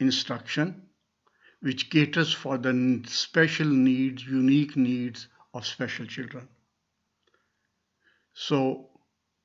instruction which caters for the special needs, unique needs of special children. So,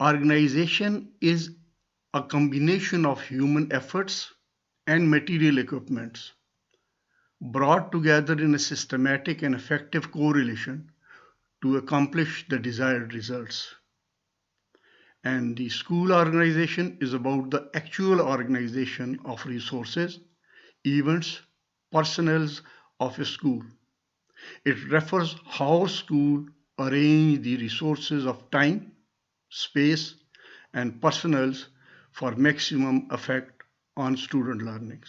Organization is a combination of human efforts and material equipments brought together in a systematic and effective correlation to accomplish the desired results. And the school organization is about the actual organization of resources, events, personnel of a school. It refers how school arrange the resources of time, space, and personnel for maximum effect on student learnings.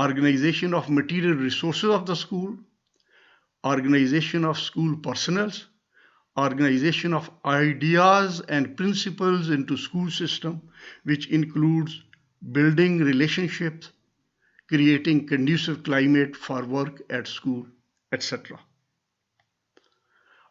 organization of material resources of the school, organization of school personnel, organization of ideas and principles into school system, which includes building relationships, creating conducive climate for work at school, etc.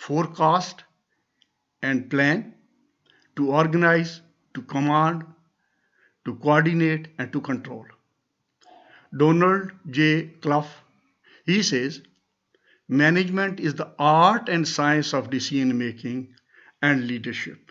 forecast and plan, to organize, to command, to coordinate, and to control. Donald J. Clough, he says, management is the art and science of decision making and leadership.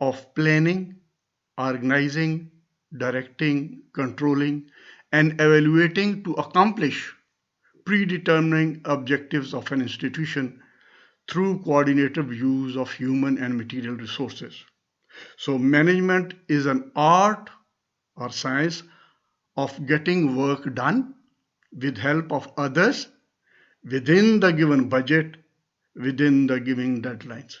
of planning, organizing, directing, controlling, and evaluating to accomplish predetermining objectives of an institution through coordinated use of human and material resources. So management is an art or science of getting work done with help of others within the given budget, within the given deadlines.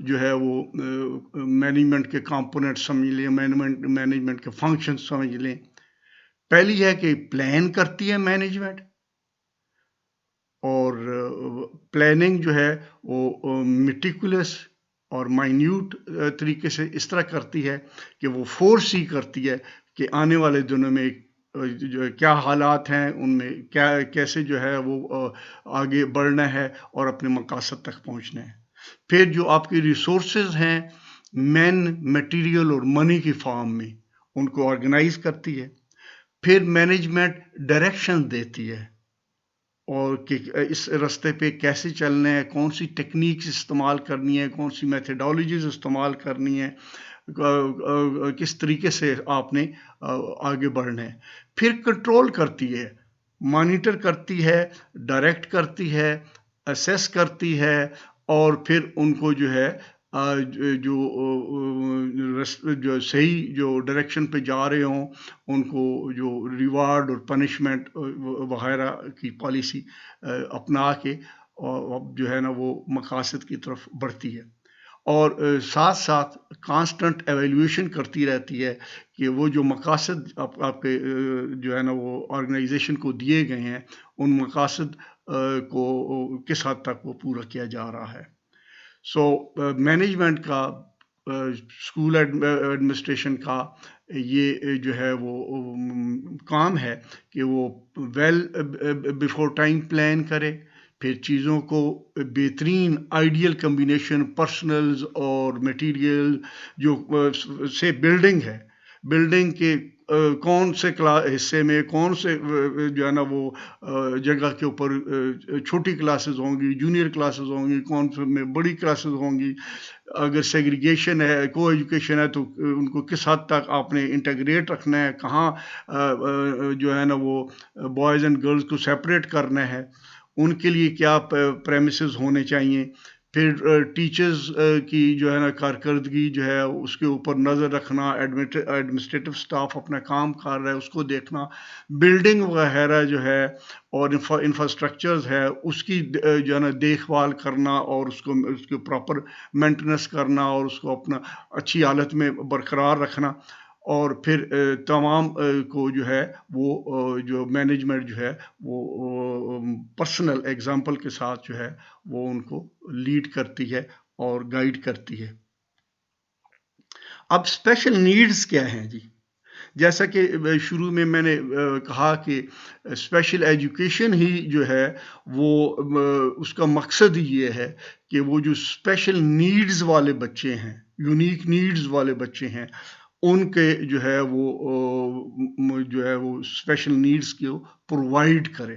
جو ہے وہ management کے component سمجھ لیں، management کے function سمجھ لیں. پہلی ہے کہ پلان کرتی ہے مینجمنٹ، اور پلاننگ جو ہے وہ میٹیکولس اور مائنیوٹ طریقے سے اس طرح کرتی ہے کہ وہ فورسی کرتی ہے کہ آنے والے دنوں میں جو کیا حالات ہیں، ان میں کیا کیسے جو ہے وہ آگے بڑھنا ہے اور اپنے مقاصد تک پہنچنا ہے. پھر جو آپ کی ریسورسز ہیں مین، میٹیریل اور منی کی فارم میں، ان کو آرگنائز کرتی ہے. پھر مینجمنٹ ڈائریکشن دیتی ہے اور کہ اس راستے پہ کیسے چلنا ہے، کون سی ٹیکنیکس استعمال کرنی ہے، کون سی میتھڈالوجیز استعمال کرنی ہے، کس طریقے سے آپ نے آگے بڑھنا ہے. پھر کنٹرول کرتی ہے، مانیٹر کرتی ہے، ڈائریکٹ کرتی ہے، اسیس کرتی ہے، اور پھر ان کو جو ہے جو صحیح جو ڈائریکشن پہ جا رہے ہوں ان کو جو ریوارڈ اور پنشمنٹ وغیرہ کی پالیسی اپنا کے جو ہے نا وہ مقاصد کی طرف بڑھتی ہے. اور ساتھ ساتھ کانسٹنٹ ایویلیویشن کرتی رہتی ہے کہ وہ جو مقاصد آپ کے جو ہے نا وہ آرگنائزیشن کو دیے گئے ہیں، ان مقاصد کو کس حد تک وہ پورا کیا جا رہا ہے. سو مینجمنٹ کا، اسکول ایڈمنسٹریشن کا یہ جو ہے وہ کام ہے کہ وہ بیفور ٹائم پلان کرے، پھر چیزوں کو بہترین آئیڈیل کمبینیشن پرسنلز اور میٹیریل جو سے بلڈنگ ہے، بلڈنگ کے کون سے حصے میں کون سے جو ہے نا وہ جگہ کے اوپر چھوٹی کلاسز ہوں گی، جونیئر کلاسز ہوں گی، کون سے میں بڑی کلاسز ہوں گی. اگر سیگریگیشن ہے، کو ایجوکیشن ہے، تو ان کو کس حد تک آپ نے انٹیگریٹ رکھنا ہے، کہاں جو ہے نا وہ بوائز اینڈ گرلز کو سیپریٹ کرنا ہے، ان کے لیے کیا پریمیسز ہونے چاہیے. پھر ٹیچرز کی جو ہے نا کارکردگی جو ہے اس کے اوپر نظر رکھنا، ایڈمنسٹریٹو سٹاف اپنا کام کر رہا ہے اس کو دیکھنا، بلڈنگ وغیرہ جو ہے اور انفراسٹرکچرز ہے اس کی جو ہے نا دیکھ بھال کرنا اور اس کو پراپر مینٹیننس کرنا اور اس کو اپنا اچھی حالت میں برقرار رکھنا. اور پھر تمام کو جو ہے وہ جو مینجمنٹ جو ہے وہ پرسنل ایگزامپل کے ساتھ جو ہے وہ ان کو لیڈ کرتی ہے اور گائیڈ کرتی ہے. اب اسپیشل نیڈز کیا ہیں جی؟ جیسا کہ شروع میں نے کہا کہ اسپیشل ایجوکیشن ہی جو ہے وہ اس کا مقصد یہ ہے کہ وہ جو اسپیشل نیڈز والے بچے ہیں، یونیک نیڈز والے بچے ہیں، ان کے جو ہے وہ اسپیشل نیڈز کو پرووائڈ کرے.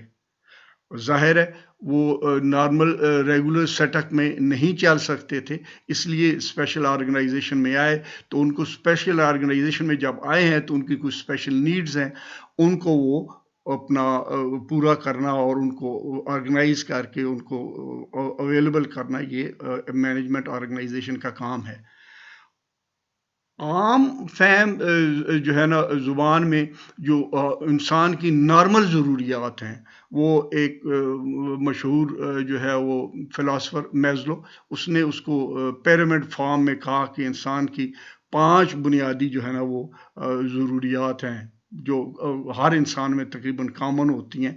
ظاہر ہے وہ نارمل ریگولر سیٹ اپ میں نہیں چل سکتے تھے، اس لیے اسپیشل آرگنائزیشن میں آئے. تو ان کو اسپیشل آرگنائزیشن میں جب آئے ہیں تو ان کی کچھ اسپیشل نیڈز ہیں، ان کو وہ اپنا پورا کرنا اور ان کو آرگنائز کر کے ان کو اویلیبل کرنا، یہ مینجمنٹ آرگنائزیشن کا کام ہے. عام فہم جو ہے نا زبان میں جو انسان کی نارمل ضروریات ہیں، وہ ایک مشہور جو ہے وہ فلاسفر میزلو، اس نے اس کو پیرامڈ فارم میں کہا کہ انسان کی 5 بنیادی جو ہے نا وہ ضروریات ہیں جو ہر انسان میں تقریباً کامن ہوتی ہیں.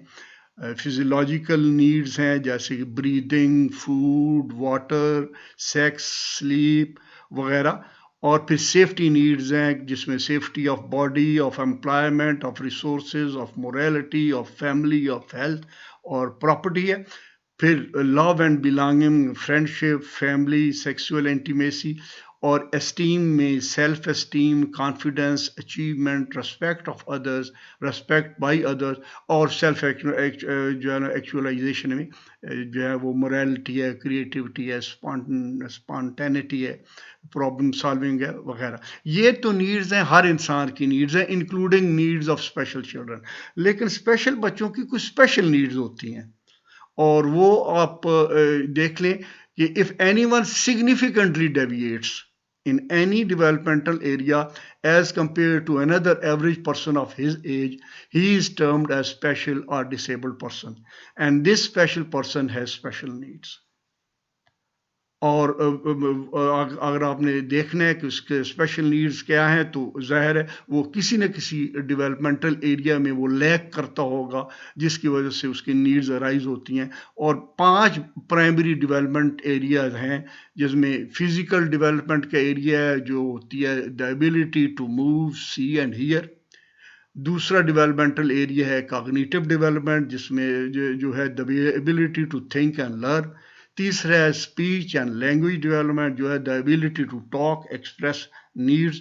فزیولوجیکل نیڈز ہیں جیسے کہ breathing, food, water, sex, sleep وغیرہ. اور پھر سیفٹی نیڈز ہیں جس میں safety of body, of employment, of resources, of morality, of family, of health اور پراپرٹی ہے. پھر love and belonging, friendship, family, sexual intimacy. اور اسٹیم میں self esteem, confidence, achievement, respect of others, respect by others. اور self جو ہے نا actualisation میں جو ہے وہ موریلٹی ہے، کریٹیوٹی ہے، اسپانٹینٹی ہے، پرابلم سالونگ ہے وغیرہ. یہ تو نیڈز ہیں، ہر انسان کی نیڈز ہیں، including needs of special children. لیکن اسپیشل بچوں کی کچھ اسپیشل نیڈز ہوتی ہیں، اور وہ آپ دیکھ لیں کہ if anyone significantly deviates in any developmental area as compared to another average person of his age, he is termed as special or disabled person, and this special person has special needs. اور اگر آپ نے دیکھنا ہے کہ اس کے special needs کیا ہیں تو ظاہر ہے وہ کسی نہ کسی ڈیولپمنٹل ایریا میں وہ لیک کرتا ہوگا، جس کی وجہ سے اس کی نیڈز ارائز ہوتی ہیں۔ اور 5 پرائمری ڈیولپمنٹ ایریاز ہیں، جس میں فزیکل ڈیولپمنٹ کا ایریا ہے جو ہوتی ہے the ability to move, see and hear. دوسرا ڈیولپمنٹل ایریا ہے کاگنیٹو ڈیولپمنٹ، جس میں جو ہے the ability to think and learn. تیسرا ہے اسپیچ اینڈ لینگویج ڈیولپمنٹ، جو ہے the ability to talk express needs.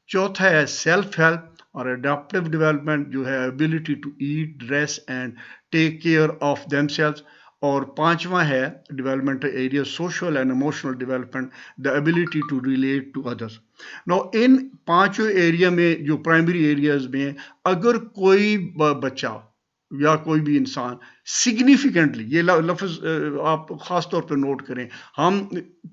چوتھا ہے سیلف ہیلپ اور اڈاپٹیو ڈیولپمنٹ، جو ہے ability to eat, dress and take care of themselves. اور پانچواں ہے developmental area social and emotional development, the ability to relate to others. نو ان پانچوں ایریا میں جو پرائمری ایریاز میں اگر کوئی بچہ یا کوئی بھی انسان سگنیفیکنٹلی، یہ لفظ آپ خاص طور پہ نوٹ کریں، ہم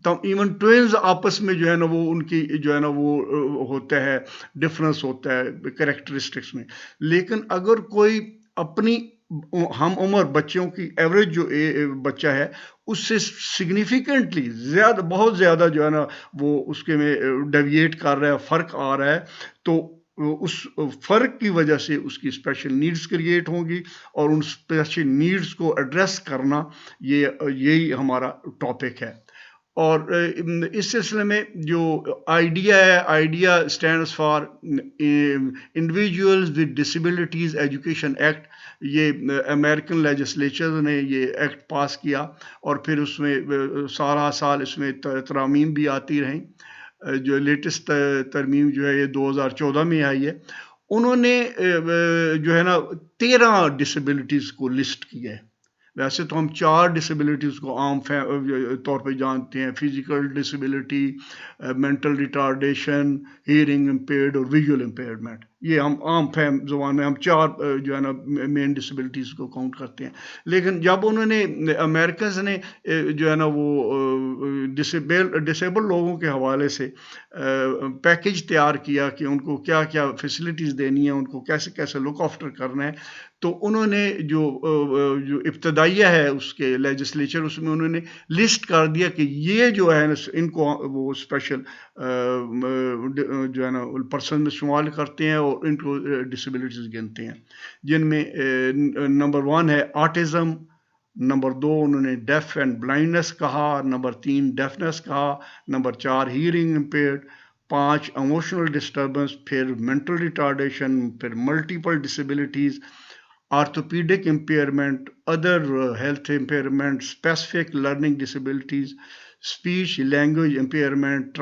ایون ٹوینز آپس میں جو ہے نا وہ ان کی جو ہے نا وہ ہوتا ہے، ڈفرنس ہوتا ہے کریکٹرسٹکس میں، لیکن اگر کوئی اپنی ہم عمر بچوں کی ایوریج جو بچہ ہے اس سے سگنیفیکنٹلی زیادہ، بہت زیادہ جو ہے نا وہ اس کے میں ڈیویٹ کر رہا ہے، فرق آ رہا ہے، تو اس فرق کی وجہ سے اس کی اسپیشل نیڈز کریٹ ہوں گی، اور ان اسپیشل نیڈز کو ایڈریس کرنا یہی ہمارا ٹاپک ہے۔ اور اس سلسلے میں جو آئیڈیا ہے، idea stands for individuals with disabilities education act. یہ امریکن لیجسلیچر نے یہ ایکٹ پاس کیا، اور پھر اس میں سارا سال اس میں ترامیم بھی آتی رہیں۔ جو لیٹسٹ ترمیم جو ہے یہ 2014 میں آئی ہے۔ انہوں نے جو ہے نا 13 ڈسیبلٹیز کو لسٹ کیا ہے۔ ویسے تو ہم 4 ڈسیبلٹیز کو عام طور پہ جانتے ہیں: physical disability, mental retardation, hearing impaired اور ویژول امپیئرمنٹ۔ یہ ہم عام زبان میں ہم 4 جو ہے نا مین ڈسیبلٹیز کو کاؤنٹ کرتے ہیں۔ لیکن جب انہوں نے امریکنز نے جو ہے نا وہ ڈسیبل لوگوں کے حوالے سے پیکیج تیار کیا کہ ان کو کیا کیا فیسلٹیز دینی ہیں، ان کو کیسے کیسے لک آفٹر کرنا ہے، تو انہوں نے جو ابتدائیہ ہے اس کے لیجسلیچر، اس میں انہوں نے لسٹ کر دیا کہ یہ جو ہے ان کو وہ اسپیشل جو ہے نا پرسن شمال کرتے ہیں اور ان کو ڈسیبلٹیز گنتے ہیں، جن میں نمبر 1 ہے آٹزم، نمبر 2 انہوں نے ڈیف اینڈ بلائنڈنس کہا، نمبر 3 ڈیفنس کہا، number 4 hearing impaired, 5 emotional disturbance, پھر مینٹل ریٹارڈیشن، پھر multiple disabilities, orthopaedic impairment, other health impairment, specific learning disabilities, speech language impairment,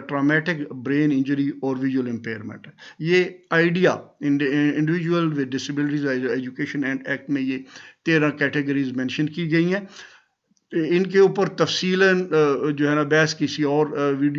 traumatic brain injury اور ویژول امپیئرمنٹ۔ یہ idea individual with disabilities education and act میں یہ 13 categories mention کی گئی ہیں۔ ان کے اوپر تفصیلاً جو ہے نا بحث کسی اور ویڈیو